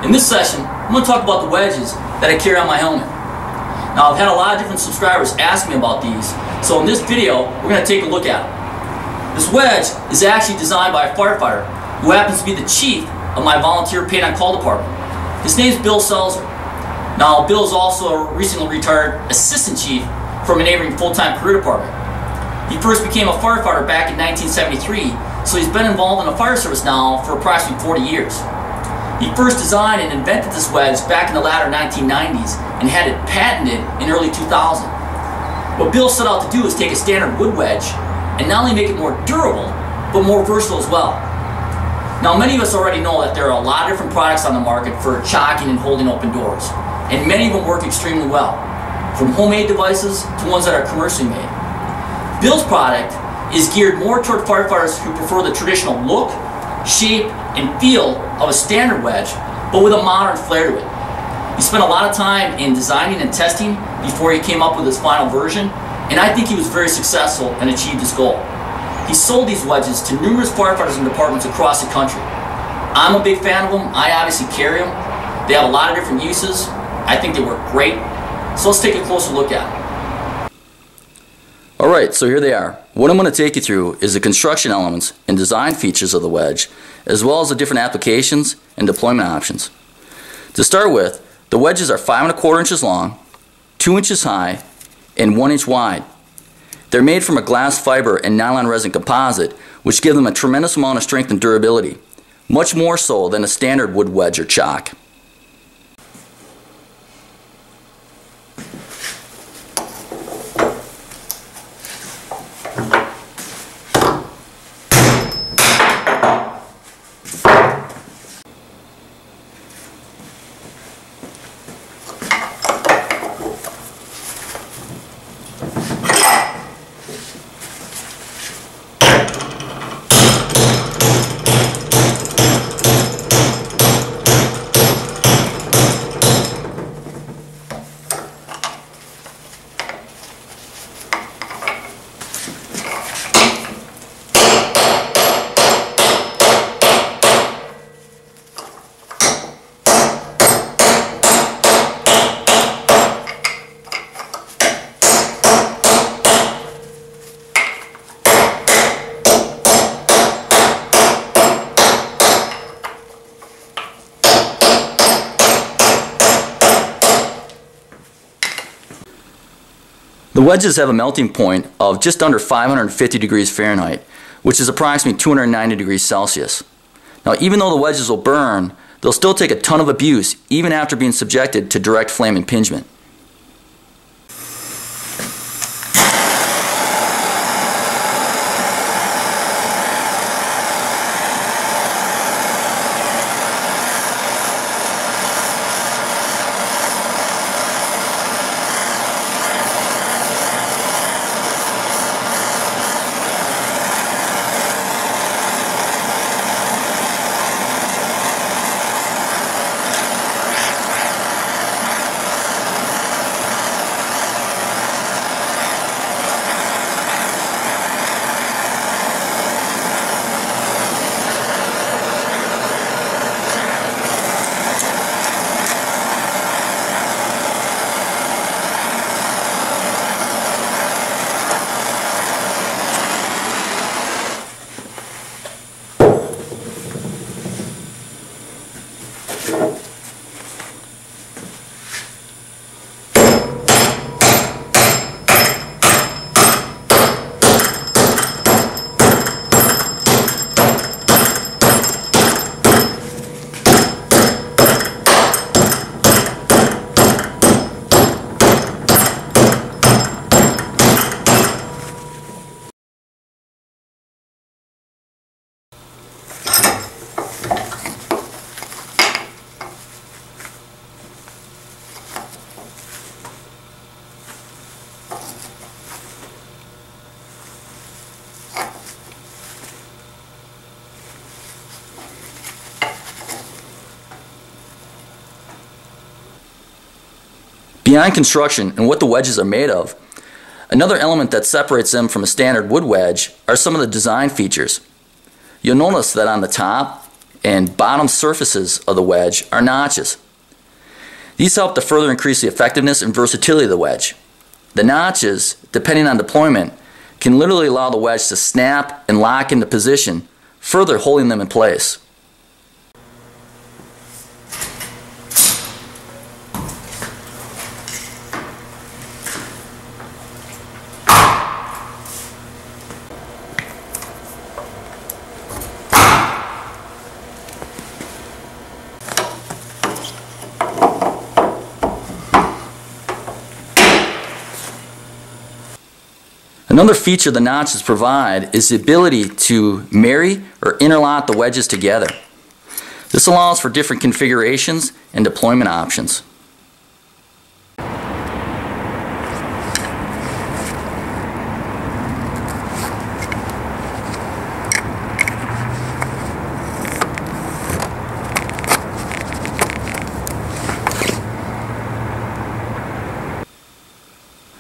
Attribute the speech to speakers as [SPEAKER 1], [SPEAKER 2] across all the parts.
[SPEAKER 1] In this session, I'm going to talk about the wedges that I carry on my helmet. Now, I've had a lot of different subscribers ask me about these, so in this video, we're going to take a look at them. This wedge is actually designed by a firefighter who happens to be the chief of my volunteer paid-on-call department. His name is Bill Selzer. Now, Bill is also a recently retired assistant chief from a neighboring full-time career department. He first became a firefighter back in 1973, so he's been involved in the fire service now for approximately 40 years. He first designed and invented this wedge back in the latter 1990s and had it patented in early 2000. What Bill set out to do is take a standard wood wedge and not only make it more durable, but more versatile as well. Now, many of us already know that there are a lot of different products on the market for chocking and holding open doors, and many of them work extremely well, from homemade devices to ones that are commercially made. Bill's product is geared more toward firefighters who prefer the traditional look, shape, and feel of a standard wedge, but with a modern flair to it. He spent a lot of time in designing and testing before he came up with his final version, and I think he was very successful and achieved his goal. He sold these wedges to numerous firefighters and departments across the country. I'm a big fan of them. I obviously carry them. They have a lot of different uses. I think they work great. So let's take a closer look at them. Alright, so here they are. What I'm going to take you through is the construction elements and design features of the wedge, as well as the different applications and deployment options. To start with, the wedges are 5 1/4 inches long, 2 inches high, and 1 inch wide. They're made from a glass fiber and nylon resin composite, which give them a tremendous amount of strength and durability, much more so than a standard wood wedge or chock. The wedges have a melting point of just under 550 degrees Fahrenheit, which is approximately 290 degrees Celsius. Now, even though the wedges will burn, they'll still take a ton of abuse even after being subjected to direct flame impingement. Beyond construction and what the wedges are made of, another element that separates them from a standard wood wedge are some of the design features. You'll notice that on the top, and bottom surfaces of the wedge are notches. These help to further increase the effectiveness and versatility of the wedge. The notches, depending on deployment, can literally allow the wedge to snap and lock into position, further holding them in place. Another feature the notches provide is the ability to marry or interlock the wedges together. This allows for different configurations and deployment options.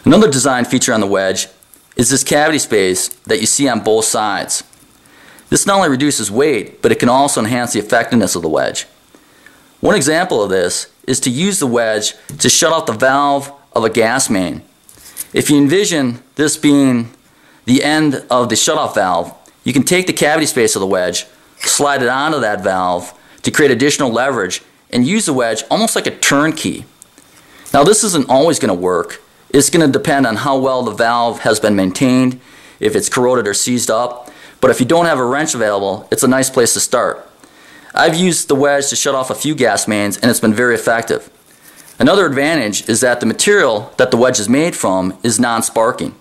[SPEAKER 1] Another design feature on the wedge is this cavity space that you see on both sides. This not only reduces weight, but it can also enhance the effectiveness of the wedge. One example of this is to use the wedge to shut off the valve of a gas main. If you envision this being the end of the shutoff valve, you can take the cavity space of the wedge, slide it onto that valve to create additional leverage, and use the wedge almost like a turnkey. Now this isn't always going to work. It's going to depend on how well the valve has been maintained, if it's corroded or seized up. But if you don't have a wrench available, it's a nice place to start. I've used the wedge to shut off a few gas mains and it's been very effective. Another advantage is that the material that the wedge is made from is non-sparking.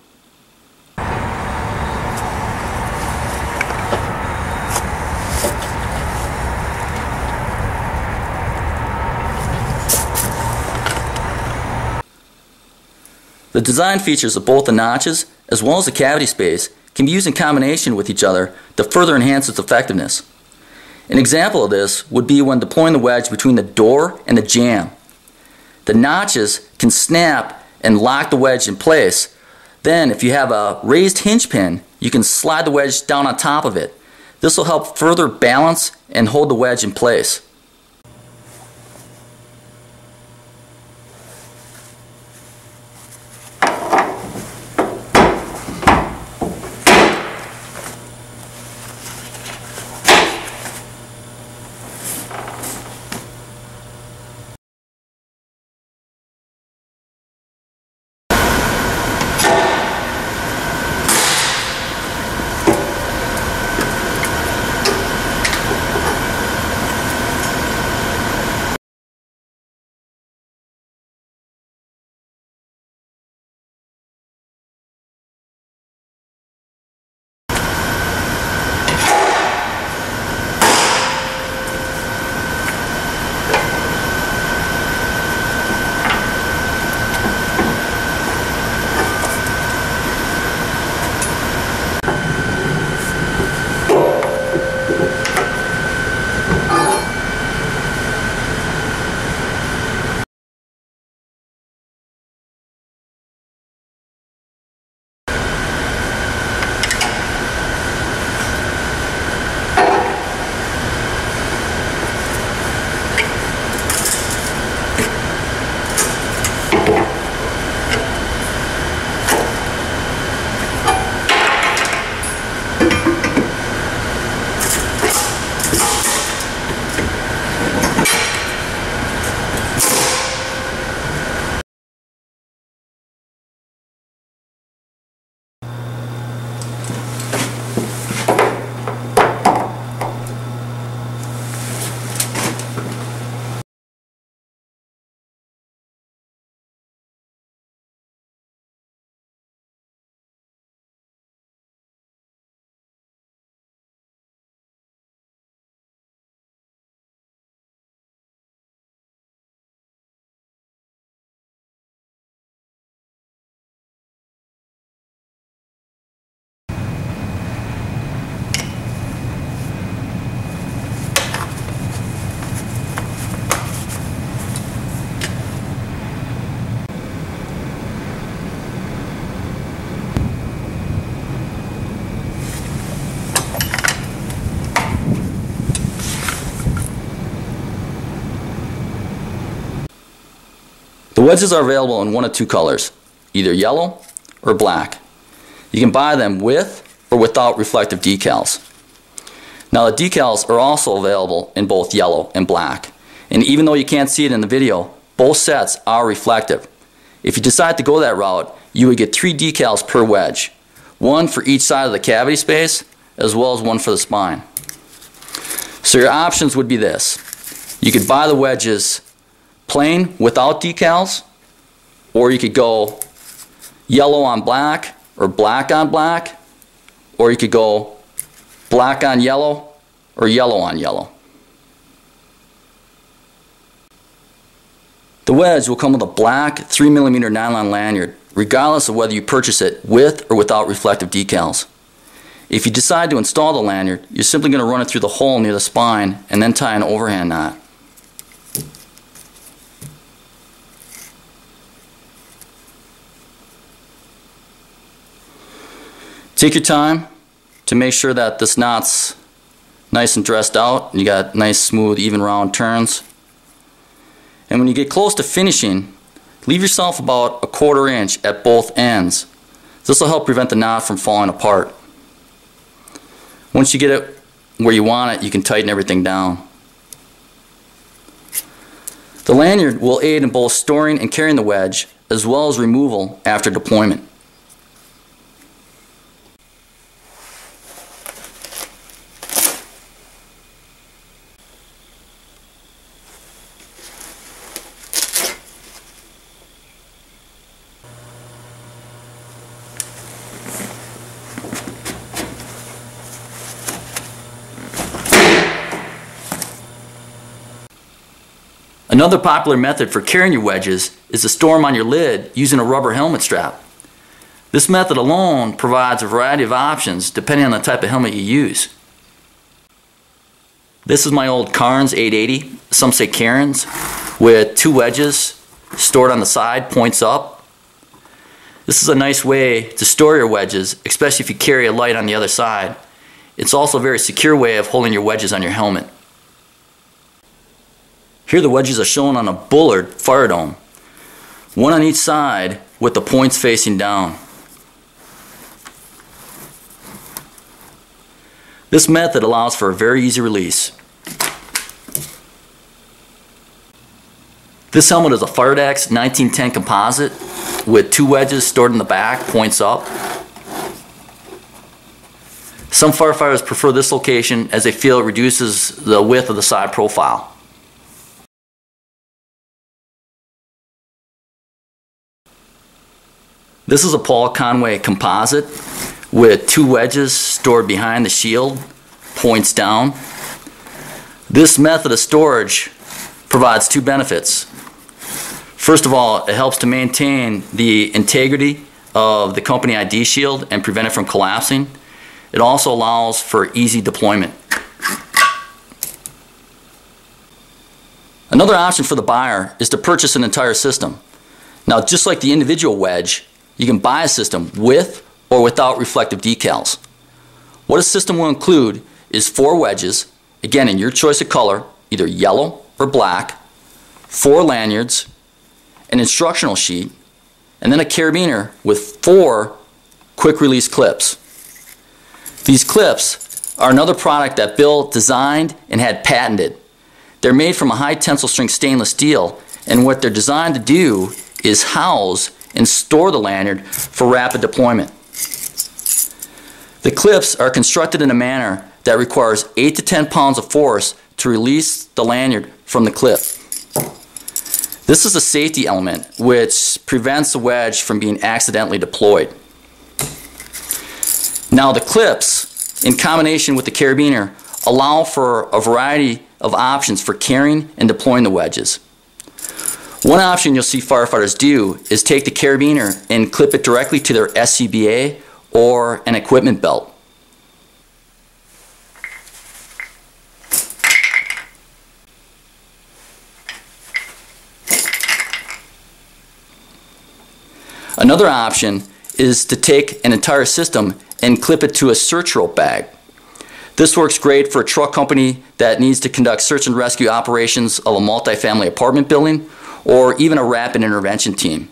[SPEAKER 1] The design features of both the notches as well as the cavity space can be used in combination with each other to further enhance its effectiveness. An example of this would be when deploying the wedge between the door and the jamb. The notches can snap and lock the wedge in place. Then if you have a raised hinge pin, you can slide the wedge down on top of it. This will help further balance and hold the wedge in place. The wedges are available in one of two colors, either yellow or black. You can buy them with or without reflective decals. Now the decals are also available in both yellow and black. And even though you can't see it in the video, both sets are reflective. If you decide to go that route, you would get 3 decals per wedge. One for each side of the cavity space, as well as one for the spine. So your options would be this. You could buy the wedges plain without decals, or you could go yellow on black, or black on black, or you could go black on yellow, or yellow on yellow. The wedge will come with a black 3mm nylon lanyard, regardless of whether you purchase it with or without reflective decals. If you decide to install the lanyard, you're simply going to run it through the hole near the spine and then tie an overhand knot. Take your time to make sure that this knot's nice and dressed out and you got nice, smooth, even round turns. And when you get close to finishing, leave yourself about 1/4 inch at both ends. This will help prevent the knot from falling apart. Once you get it where you want it, you can tighten everything down. The lanyard will aid in both storing and carrying the wedge, as well as removal after deployment. Another popular method for carrying your wedges is to store them on your lid using a rubber helmet strap. This method alone provides a variety of options depending on the type of helmet you use. This is my old Carnes 880, some say Cairns, with 2 wedges stored on the side, points up. This is a nice way to store your wedges, especially if you carry a light on the other side. It's also a very secure way of holding your wedges on your helmet. Here the wedges are shown on a Bullard fire dome, one on each side with the points facing down. This method allows for a very easy release. This helmet is a Firedex 1910 composite with 2 wedges stored in the back, points up. Some firefighters prefer this location as they feel it reduces the width of the side profile. This is a Paul Conway composite with 2 wedges stored behind the shield, points down. This method of storage provides 2 benefits. First of all, it helps to maintain the integrity of the company ID shield and prevent it from collapsing. It also allows for easy deployment. Another option for the buyer is to purchase an entire system. Now, just like the individual wedge, you can buy a system with or without reflective decals. What a system will include is 4 wedges, again in your choice of color, either yellow or black, 4 lanyards, an instructional sheet, and then a carabiner with 4 quick release clips. These clips are another product that Bill designed and had patented. They're made from a high tensile strength stainless steel, and what they're designed to do is house and store the lanyard for rapid deployment. The clips are constructed in a manner that requires 8 to 10 pounds of force to release the lanyard from the clip. This is a safety element which prevents the wedge from being accidentally deployed. Now the clips, in combination with the carabiner, allow for a variety of options for carrying and deploying the wedges. One option you'll see firefighters do is take the carabiner and clip it directly to their SCBA or an equipment belt. Another option is to take an entire system and clip it to a search rope bag. This works great for a truck company that needs to conduct search and rescue operations of a multifamily apartment building, or even a rapid intervention team.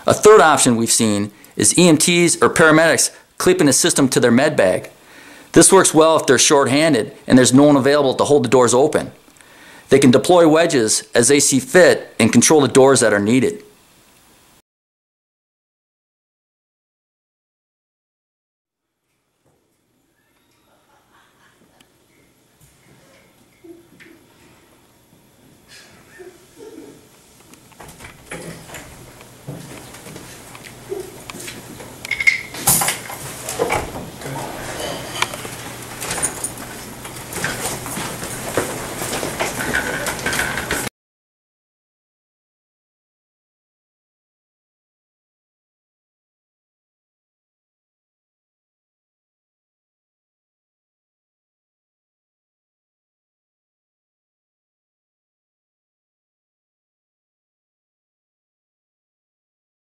[SPEAKER 1] A third option we've seen is EMTs or paramedics clipping the system to their med bag. This works well if they're short-handed and there's no one available to hold the doors open. They can deploy wedges as they see fit and control the doors that are needed.